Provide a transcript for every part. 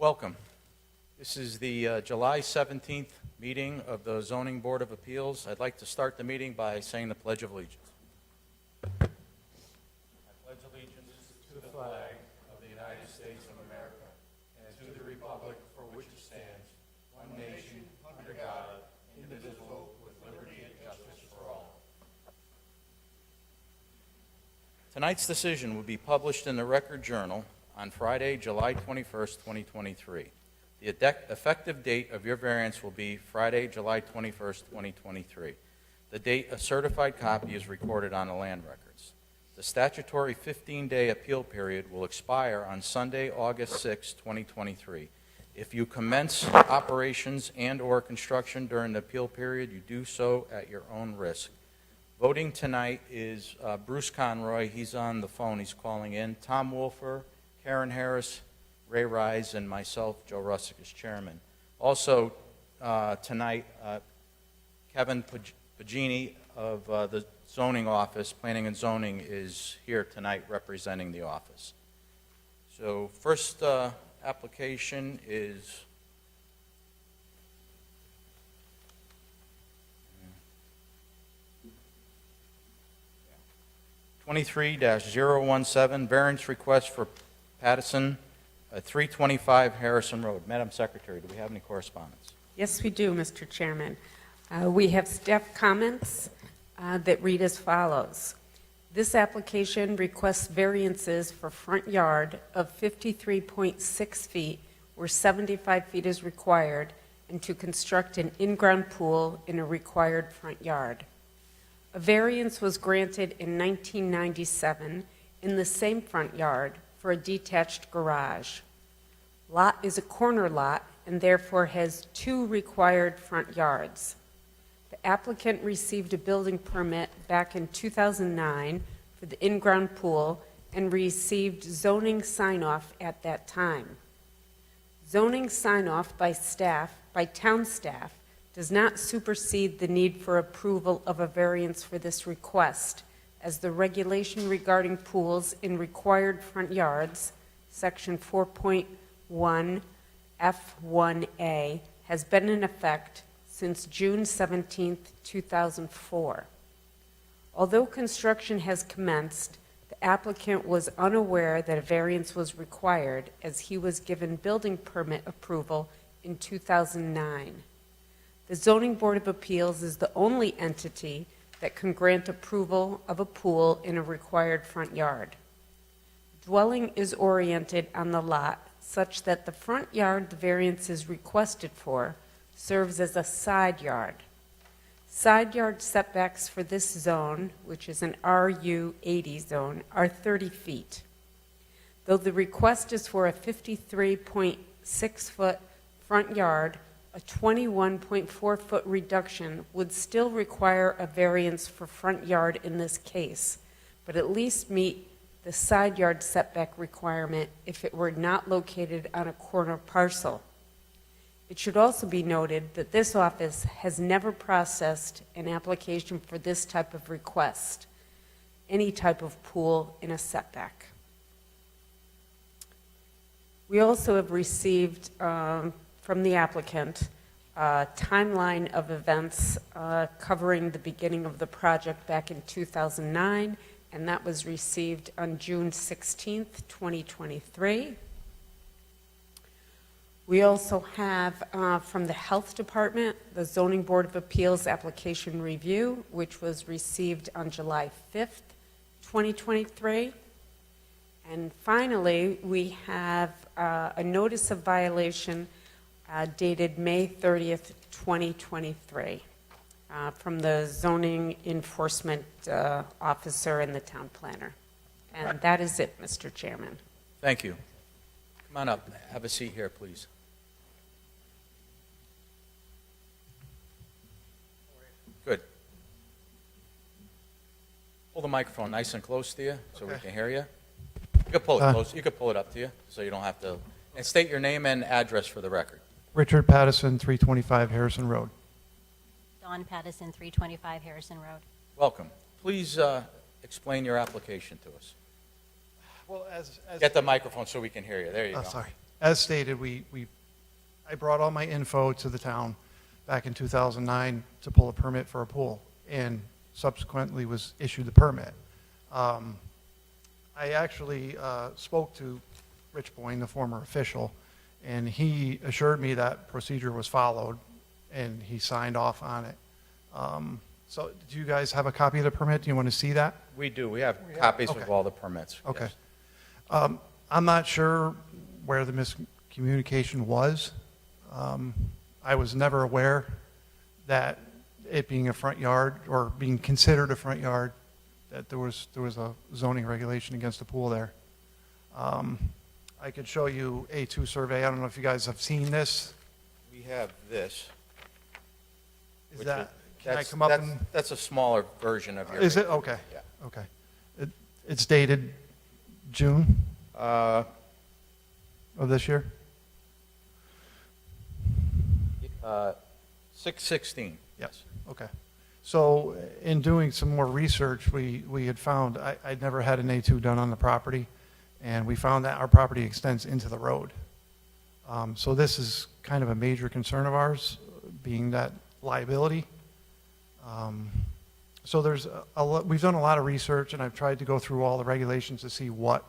Welcome. This is the July 17th meeting of the Zoning Board of Appeals. I'd like to start the meeting by saying the Pledge of Allegiance. I pledge allegiance to the flag of the United States of America and to the republic for which it stands, one nation, under God, indivisible, with liberty and justice for all. Tonight's decision will be published in the Record Journal on Friday, July 21st, 2023. The effective date of your variance will be Friday, July 21st, 2023. The date a certified copy is recorded on the land records. The statutory 15-day appeal period will expire on Sunday, August 6, 2023. If you commence operations and/or construction during the appeal period, you do so at your own risk. Voting tonight is Bruce Conroy. He's on the phone. He's calling in. Tom Wolfer, Karen Harris, Ray Rise, and myself, Joe Russick, as chairman. Also tonight, Kevin Pagini of the zoning office, planning and zoning, is here tonight representing the office. So first application is 23-017, variance request for Pattison, 325 Harrison Road. Madam Secretary, do we have any correspondence? Yes, we do, Mr. Chairman. We have staff comments that read as follows. This application requests variances for front yard of 53.6 feet where 75 feet is required and to construct an in-ground pool in a required front yard. A variance was granted in 1997 in the same front yard for a detached garage. Lot is a corner lot and therefore has two required front yards. The applicant received a building permit back in 2009 for the in-ground pool and received zoning sign-off at that time. Zoning sign-off by town staff does not supersede the need for approval of a variance for this request, as the regulation regarding pools in required front yards, section 4.1 F1A, has been in effect since June 17, 2004. Although construction has commenced, the applicant was unaware that a variance was required, as he was given building permit approval in 2009. The Zoning Board of Appeals is the only entity that can grant approval of a pool in a required front yard. Dwelling is oriented on the lot such that the front yard the variance is requested for serves as a side yard. Side yard setbacks for this zone, which is an RU 80 zone, are 30 feet. Though the request is for a 53.6-foot front yard, a 21.4-foot reduction would still require a variance for front yard in this case, but at least meet the side yard setback requirement if it were not located on a corner parcel. It should also be noted that this office has never processed an application for this type of request, any type of pool in a setback. We also have received from the applicant a timeline of events covering the beginning of the project back in 2009, and that was received on June 16th, 2023. We also have from the Health Department the Zoning Board of Appeals application review, which was received on July 5th, 2023. And finally, we have a notice of violation dated May 30th, 2023, from the zoning enforcement officer and the town planner. And that is it, Mr. Chairman. Thank you. Come on up. Have a seat here, please. Good. Pull the microphone nice and close to you so we can hear you. You can pull it close. You can pull it up to you so you don't have to. And state your name and address for the record. Richard Pattison, 325 Harrison Road. Dawn Pattison, 325 Harrison Road. Welcome. Please explain your application to us. Well, as Get the microphone so we can hear you. There you go. Sorry. as stated, I brought all my info to the town back in 2009 to pull a permit for a pool, and subsequently was issued the permit. I actually spoke to Rich Boyne, the former official, and he assured me that procedure was followed, and he signed off on it. So do you guys have a copy of the permit? Do you want to see that? We do. We have copies of Okay. all the permits. Okay. yes. I'm not sure where the miscommunication was. I was never aware that it being a front yard or being considered a front yard, that there was a zoning regulation against a pool there. I could show you A2 survey. I don't know if you guys have seen this. We have this. Is which that, can I that's- come up that's- and, That's a smaller version of your. is it? Okay. Yeah. Okay. It's dated June Uh, of this year? 6/16. Yes. Okay. So in doing some more research, we had found, I'd never had an A2 done on the property, and we found that our property extends into the road. So this is kind of a major concern of ours, being that liability. So there's we've done a lot of research, and I've tried to go through all the regulations to see what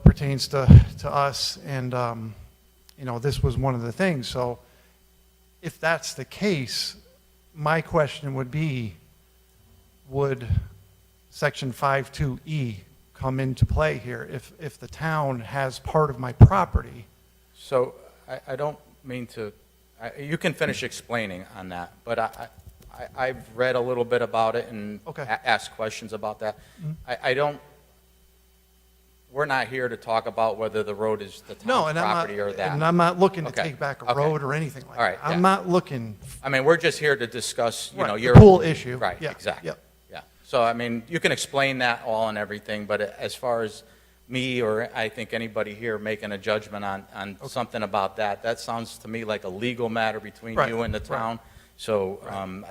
pertains to us, and this was one of the things. So if that's the case, my question would be, would Section 52E come into play here if the town has part of my property? So I don't mean to, you can finish explaining on that, but I've read a little bit about it and Okay. asked questions about that. I don't, we're not here to talk about whether the road is the No, town's and property or that. I'm not looking to Okay. take back a Okay. road or anything like All right, that. I'm yeah. not looking, I mean, we're just here to discuss, Right, the your. pool issue. Right, Yeah, exactly. yep. Yeah. So, I mean, you can explain that all and everything, but as far as me or I think anybody here making a judgment on something about that, that sounds to me like a legal matter between Right, you and the right. town. So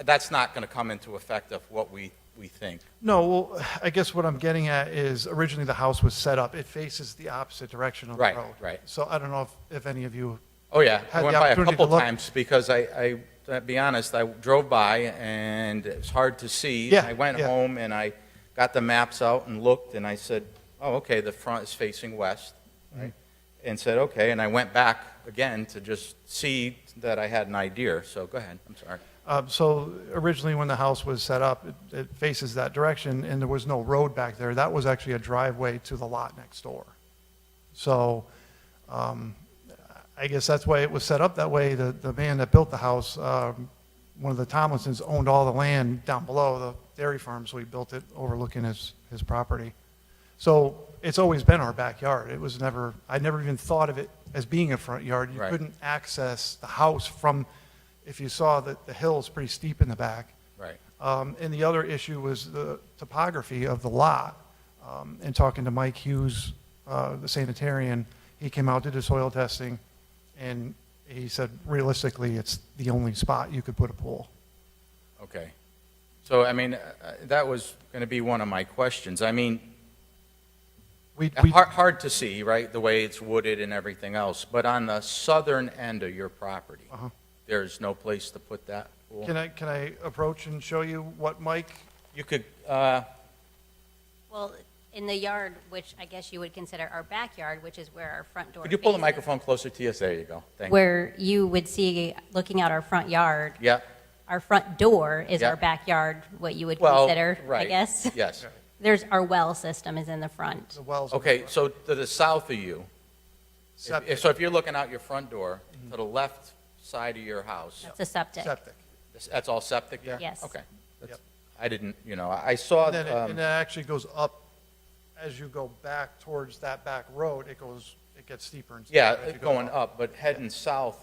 that's not going to come into effect of what we think. no, well, I guess what I'm getting at is originally the house was set up, it faces the opposite direction of the Right, road. right. So I don't know if any of you, Oh, yeah. I Had went the by a opportunity couple to look- times because to be honest, I drove by and it was hard to see. Yeah, I went yeah. home and I got the maps out and looked and I said, oh, okay, the front is facing west, Mm-hmm. right? And said, okay, and I went back again to just see that I had an idea. So go ahead, I'm sorry. so originally when the house was set up, it faces that direction, and there was no road back there. That was actually a driveway to the lot next door. So I guess that's why it was set up that way. The man that built the house, one of the Tomlinsons, owned all the land down below the dairy farm, so he built it overlooking his property. So it's always been our backyard. It was never, I never even thought of it as being a front yard. You Right. couldn't access the house from, if you saw that the hill's pretty steep in the back. Right. And the other issue was the topography of the lot. And talking to Mike Hughes, the sanitarian, he came out, did the soil testing, and he said realistically, it's the only spot you could put a pool. Okay. So, I mean, that was going to be one of my questions. I mean, We, hard to see, right, the way it's wooded and everything else, but on the southern end of your property, Uh-huh. there's no place to put that pool? can I approach and show you what Mike, You could, Well, in the yard, which I guess you would consider our backyard, which is where our front door could you pull the faces, microphone closer to us? There you go. Thank you. where you would see, looking out our front yard, Yeah, our front door is Yeah. our backyard, what you would well, consider, I right. guess. Yes. There's, our well system is in the front. the wells. Okay, so to the south of you, Septic. so if you're looking out your front door, to the left side of your house, That's a septic. Septic. that's all septic there? Yes. Okay. That's- Yep. I didn't, I saw, And then and it actually goes up, as you go back towards that back road, it gets steeper and steeper. yeah, as you go going up, but heading south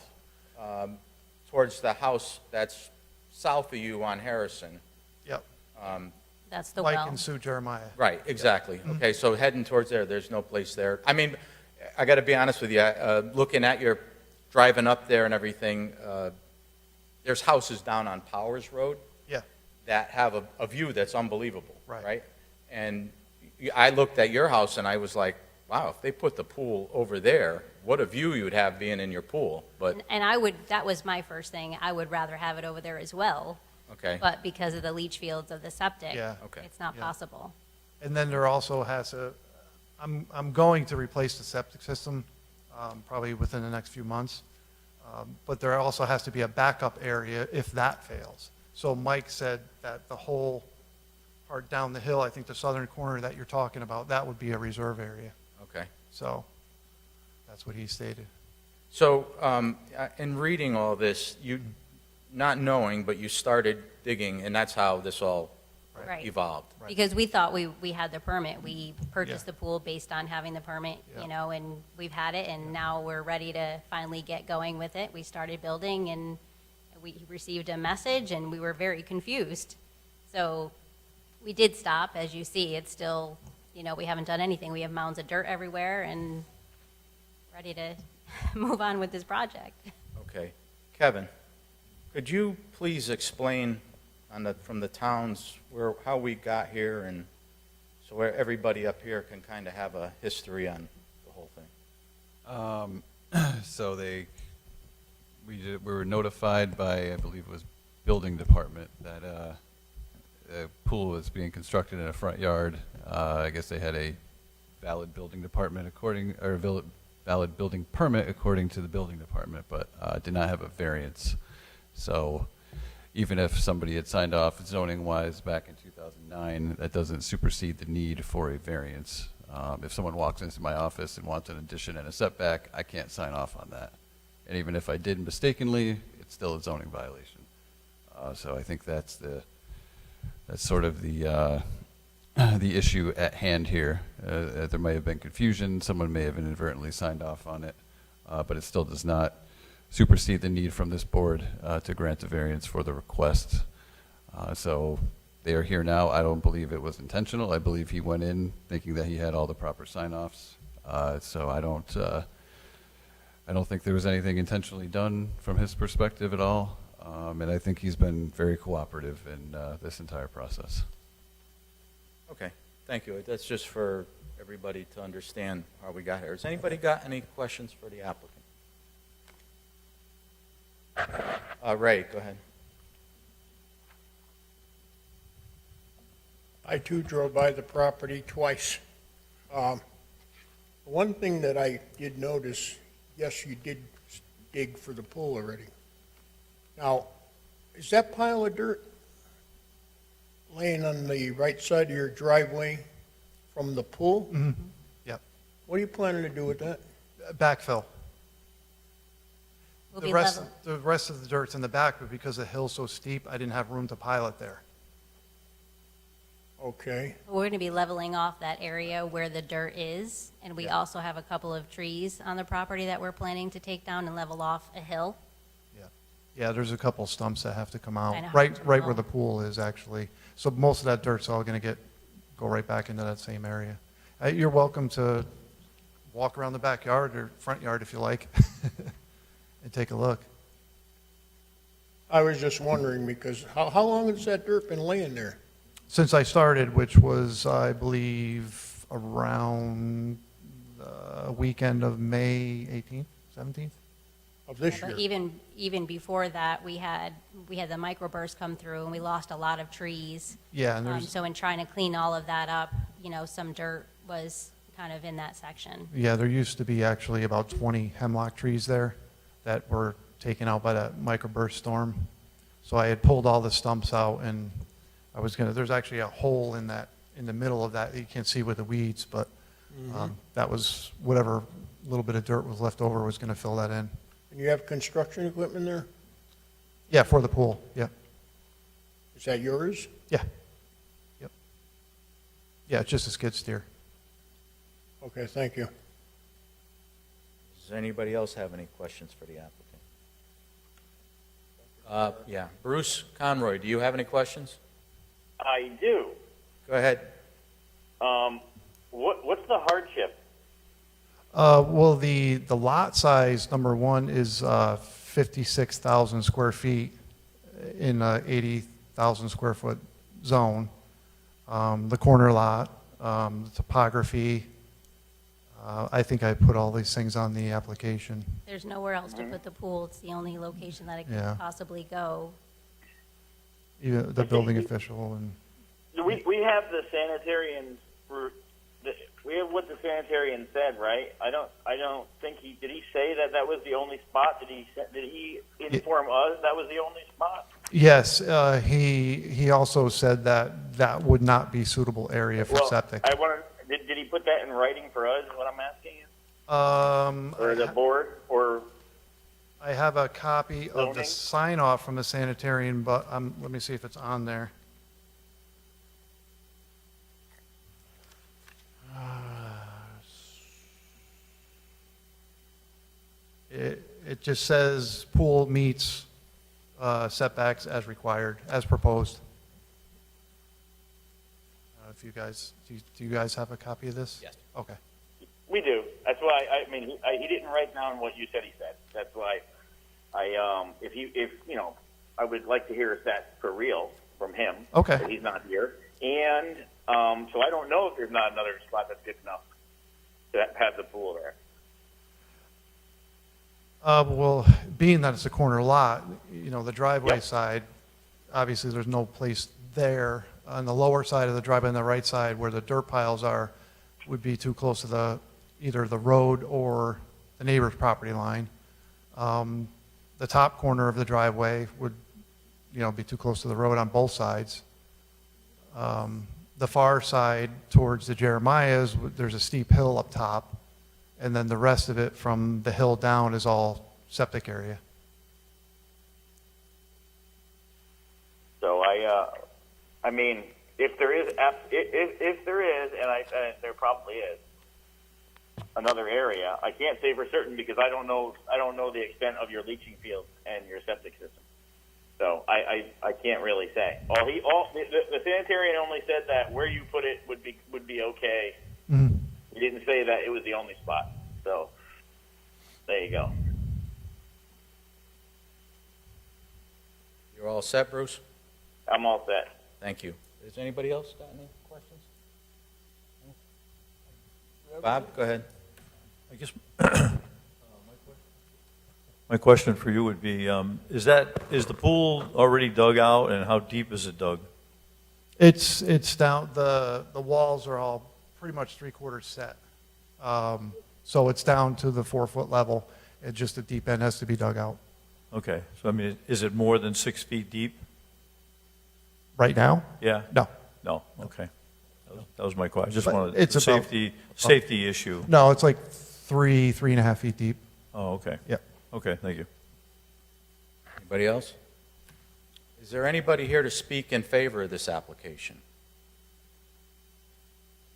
towards the house that's south of you on Harrison. Yep, That's the Mike well. and Sue Jeremiah. Right, exactly. Mm-hmm. Okay, so heading towards there's no place there. I mean, I got to be honest with you, looking at your, driving up there and everything, there's houses down on Powers Road Yeah, that have a view that's unbelievable, Right. right? And I looked at your house and I was like, wow, if they put the pool over there, what a view you would have being in your pool, but, And I would, that was my first thing, I would rather have it over there as well, okay. but because of the leach fields of the septic, Yeah. Okay. it's not Yeah. possible. And then there also has a, I'm going to replace the septic system, probably within the next few months. But there also has to be a backup area if that fails. So Mike said that the whole part down the hill, I think the southern corner that you're talking about, that would be a reserve area. Okay. So that's what he stated. So, in reading all this, you, not knowing, but you started digging, and that's how this all Right. evolved. Right. Because we thought we had the permit. We purchased Yeah. the pool based on having the permit, Yeah. you know, and we've had it, and now we're ready to finally get going with it. We started building, and we received a message, and we were very confused. So we did stop. As you see, it's still, you know, we haven't done anything. We have mounds of dirt everywhere and ready to move on with this project. Okay. Kevin, could you please explain from the towns how we got here, and so where everybody up here can kind of have a history on the whole thing? So we were notified by, I believe it was building department, that a pool was being constructed in a front yard. I guess they had a valid building department valid building permit according to the building department, but did not have a variance. So even if somebody had signed off zoning-wise back in 2009, that doesn't supersede the need for a variance. If someone walks into my office and wants an addition and a setback, I can't sign off on that. And even if I did mistakenly, it's still a zoning violation. So I think that's sort of the issue at hand here. There may have been confusion. Someone may have inadvertently signed off on it, but it still does not supersede the need from this board to grant a variance for the request. So they are here now. I don't believe it was intentional. I believe he went in thinking that he had all the proper sign-offs. So I don't think there was anything intentionally done from his perspective at all. And I think he's been very cooperative in this entire process. Okay, thank you. That's just for everybody to understand how we got here. Has anybody got any questions for the applicant? Ray, go ahead. I too drove by the property twice. One thing that I did notice, yes, you did dig for the pool already. Now, is that pile of dirt laying on the right side of your driveway from the pool? Mm-hmm. Yep. What are you planning to do with that? Backfill. We'll The be rest, level. the rest of the dirt's in the back, but because the hill's so steep, I didn't have room to pile it there. Okay, We're going to be leveling off that area where the dirt is, and we also have a couple of trees on the property that we're planning to take down and level off a hill. Yeah, there's a couple stumps that have to come out, Kinda hard right to where mow. the pool is, actually. So most of that dirt's all going to go right back into that same area. You're welcome to walk around the backyard or front yard if you like, and take a look. I was just wondering because how long has that dirt been laying there? Since I started, which was, I believe, around the weekend of May 18th, 17th? Of this But year? even before that, we had the microburst come through, and we lost a lot of trees. Yeah, and there's, So in trying to clean all of that up, you know, some dirt was kind of in that section. yeah, there used to be actually about 20 hemlock trees there that were taken out by that microburst storm. So I had pulled all the stumps out, and I was gonna, there's actually a hole in the middle of that you can't see with the weeds, but that was whatever little bit of dirt was left over was gonna fill that in. And you have construction equipment there? Yeah, for the pool, yeah, Is that yours? yeah, yep. Yeah, it's just a skid steer. Okay, thank you. Does anybody else have any questions for the applicant? Yeah, Bruce Conroy, do you have any questions? I do. Go ahead. What's the hardship? Well, the lot size, number one, is 56,000 square feet in a 80,000 square foot zone. The corner lot, the topography, I think I put all these things on the application. There's nowhere else to put the pool. It's the only location that it Yeah. could possibly go. Even the building official and, We have the sanitarian we have what the sanitarian said, right? I don't think did he say that was the only spot? Did he inform us that was the only spot? yes, he also said that that would not be suitable area for septic. I wonder, did he put that in writing for us? Is what I'm asking you, or the I board, or have a copy of the Zoning? sign off from the sanitarian, but let me see if it's on there. It just says pool meets setbacks as required, as proposed. If you guys, do you guys have a copy of this? Yes. Okay. we do? That's why he didn't write down what you said he said. That's why if I would like to hear if that's for real from him. Okay. That he's not here, and so I don't know if there's not another spot that's good enough to have the pool there. Well, being that it's a corner lot, the driveway Yep. side, obviously there's no place there. On the lower side of the driveway on the right side where the dirt piles are would be too close to either the road or the neighbor's property line. The top corner of the driveway would, be too close to the road on both sides. The far side towards the Jeremiah's, there's a steep hill up top, and then the rest of it from the hill down is all septic area. So if there is, if there is, and there probably is another area, I can't say for certain because I don't know the extent of your leaching field and your septic system. So I can't really say. The sanitarian only said that where you put it would be okay. Mhm. He didn't say that it was the only spot. So there you go. You're all set, Bruce? I'm all set. Thank you. Has anybody else got any questions? Bob, go ahead. I guess my question for you would be, is the pool already dug out, and how deep is it dug? It's down, the walls are all pretty much 3/4 set. So it's down to the 4-foot level. It just the deep end has to be dug out. Okay, so is it more than 6 feet deep? Right now? Yeah? No. No, okay. That was my question. I just But wanted, it's it's a about- safety issue. No, it's like 3.5 feet deep. Oh, okay. Yep. Okay, thank you. Anybody else? Is there anybody here to speak in favor of this application?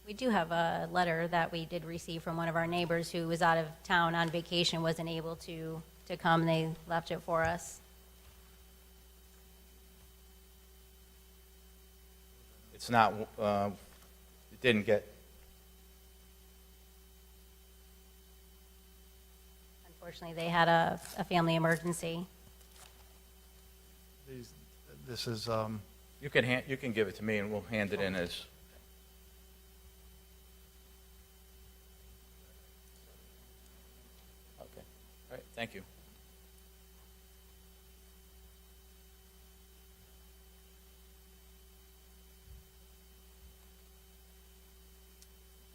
We do have a letter that we did receive from one of our neighbors who was out of town on vacation, wasn't able to come. They left it for us. It's not, it didn't get, Unfortunately, they had a family emergency. This is, you can give it to me and we'll hand it in as, okay. All right, thank you.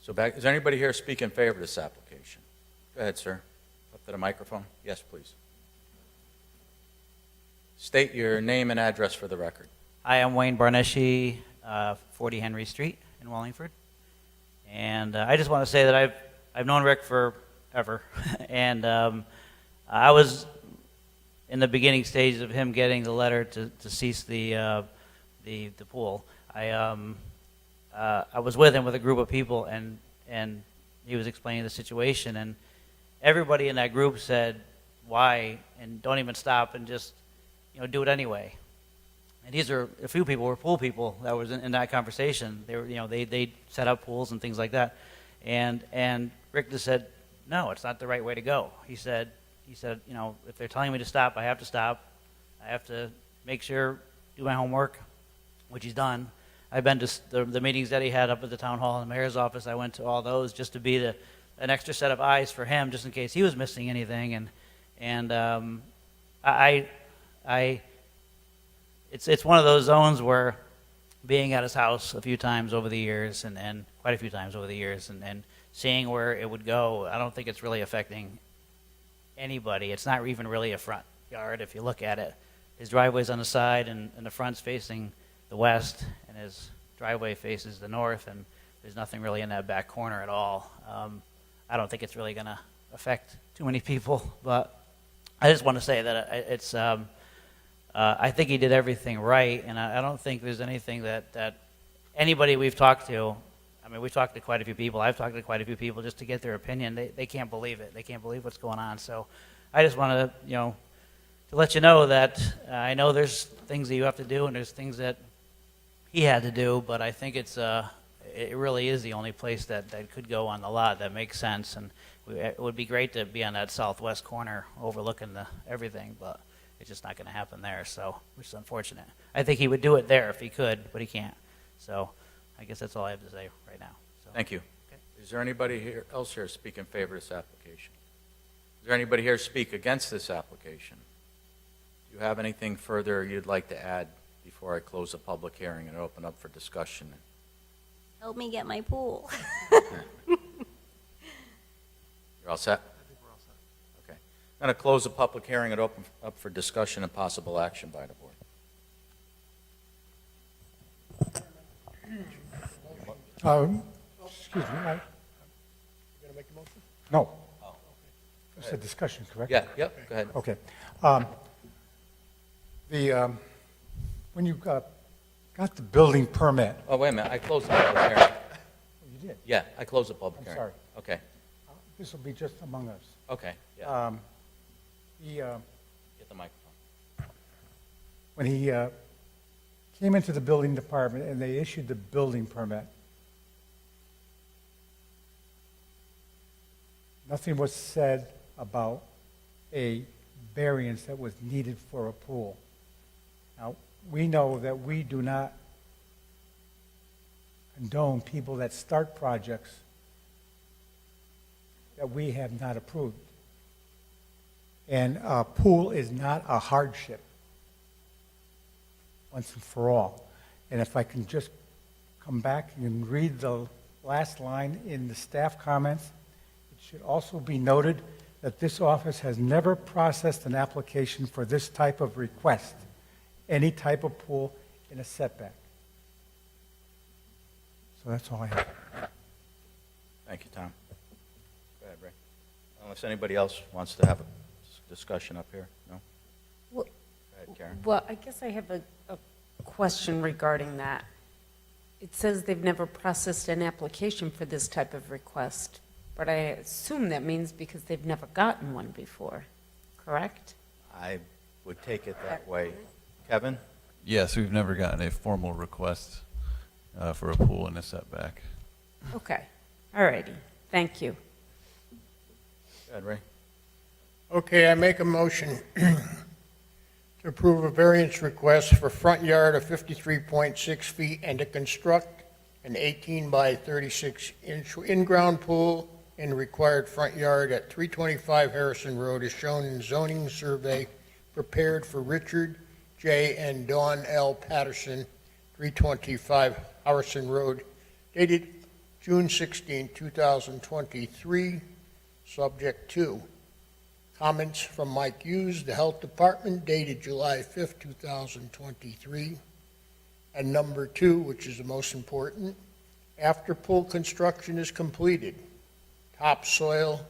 So is there anybody here to speak in favor of this application? Go ahead, sir. Up to the microphone. Yes, please. State your name and address for the record. Hi, I'm Wayne Barneschi, 40 Henry Street in Wallingford. And I just want to say that I've known Rick forever. And I was in the beginning stages of him getting the letter to cease the pool. I was with him with a group of people, and he was explaining the situation. And everybody in that group said, why? And don't even stop and just do it anyway. And a few people were pool people that was in that conversation. They were, they set up pools and things like that. And Rick just said, no, it's not the right way to go. He said, if they're telling me to stop, I have to stop. I have to make sure, do my homework, which he's done. I've been to the meetings that he had up at the town hall and the mayor's office. I went to all those just to be the an extra set of eyes for him just in case he was missing anything. And it's one of those zones where being at his house a few times over the years and quite a few times over the years and seeing where it would go, I don't think it's really affecting anybody. It's not even really a front yard if you look at it. His driveway's on the side and the front's facing the west and his driveway faces the north, and there's nothing really in that back corner at all. I don't think it's really going to affect too many people, but I just want to say that it's I think he did everything right, and I don't think there's anything that anybody we've talked to, I mean, we've talked to quite a few people, I've talked to quite a few people just to get their opinion. They can't believe it. They can't believe what's going on. So I just want to, to let you know that I know there's things that you have to do and there's things that he had to do, but I think it really is the only place that could go on the lot that makes sense. And it would be great to be on that southwest corner overlooking everything, but it's just not going to happen there, so, which is unfortunate. I think he would do it there if he could, but he can't. So I guess that's all I have to say right now. So. Thank you. Okay. Is there anybody else here speak in favor of this application? Is there anybody here speak against this application? Do you have anything further you'd like to add before I close the public hearing and open up for discussion? Help me get my pool. You're all set? I think we're all set. Okay. I'm going to close the public hearing and open up for discussion and possible action by the board. Excuse me, You gonna make the motion? no. It's a discussion, correct? Yeah, yep, go ahead. Okay. When you got the building permit, Oh, wait a minute, I closed the public hearing. you did, Yeah, I closed the public I'm hearing. sorry. Okay, This will be just among us. okay, yeah, He, get the microphone. when he came into the building department and they issued the building permit, nothing was said about a variance that was needed for a pool. Now, we know that we do not condone people that start projects that we have not approved. And a pool is not a hardship, once and for all. And if I can just come back and read the last line in the staff comments, it should also be noted that this office has never processed an application for this type of request, any type of pool in a setback. So that's all I have. Thank you, Tom. Go ahead, Ray. Unless anybody else wants to have a discussion up here, no? Well, Go ahead, Karen. Well, I guess I have a question regarding that. It says they've never processed an application for this type of request, but I assume that means because they've never gotten one before, correct? I would take it that way. Kevin? Yes, we've never gotten a formal request for a pool in a setback. Okay, all righty, thank you. Go ahead, Ray. Okay, I make a motion to approve a variance request for front yard of 53.6 feet and to construct an 18 by 36 inch in-ground pool in the required front yard at 325 Harrison Road as shown in zoning survey prepared for Richard J. and Dawn L. Patterson, 325 Harrison Road, dated June 16, 2023, subject to comments from Mike Hughes, the Health Department, dated July 5th, 2023. And number 2, which is the most important, after pool construction is completed, topsoil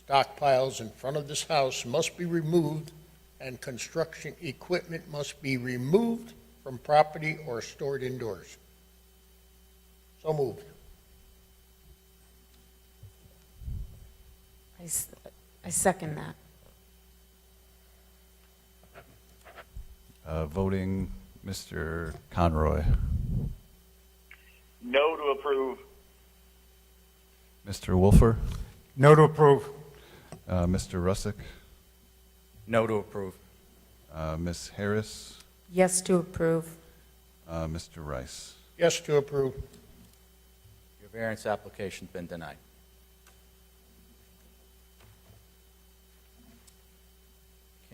stockpiles in front of this house must be removed and construction equipment must be removed from property or stored indoors. So moved. I second that. Voting, Mr. Conroy. No to approve. Mr. Wolfer. No to approve. Mr. Russick. No to approve. Ms. Harris. Yes to approve. Mr. Rice. Yes to approve. Your variance application's been denied.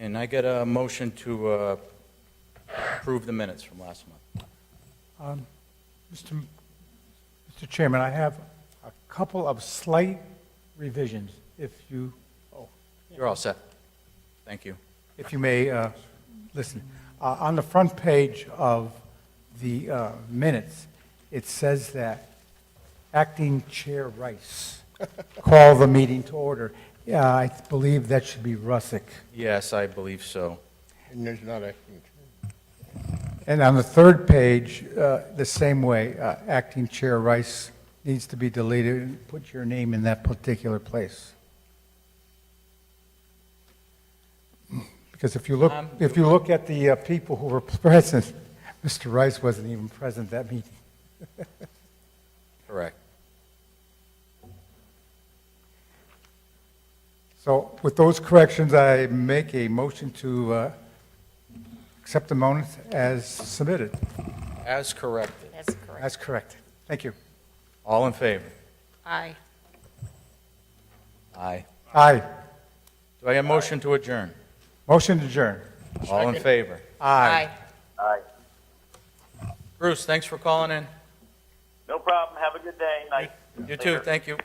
Can I get a motion to approve the minutes from last month? Mr. Chairman, I have a couple of slight revisions, if you You're all set. Thank you. if you may listen. On the front page of the minutes, it says that Acting Chair Rice call the meeting to order. I believe that should be Russick. Yes, I believe so. And there's not a, And on the third page, the same way, Acting Chair Rice needs to be deleted, and put your name in that particular place. Because if you look at the people who were present, Mr. Rice wasn't even present that meeting. Correct. So with those corrections, I make a motion to accept the minutes as submitted. As corrected. That's correct. That's correct. Thank you. All in favor? Aye. Aye. Aye. Do I get a motion to adjourn? Motion to adjourn. All in favor? Aye. Aye. Bruce, thanks for calling in. No problem. Have a good day. Night. You too, thank you.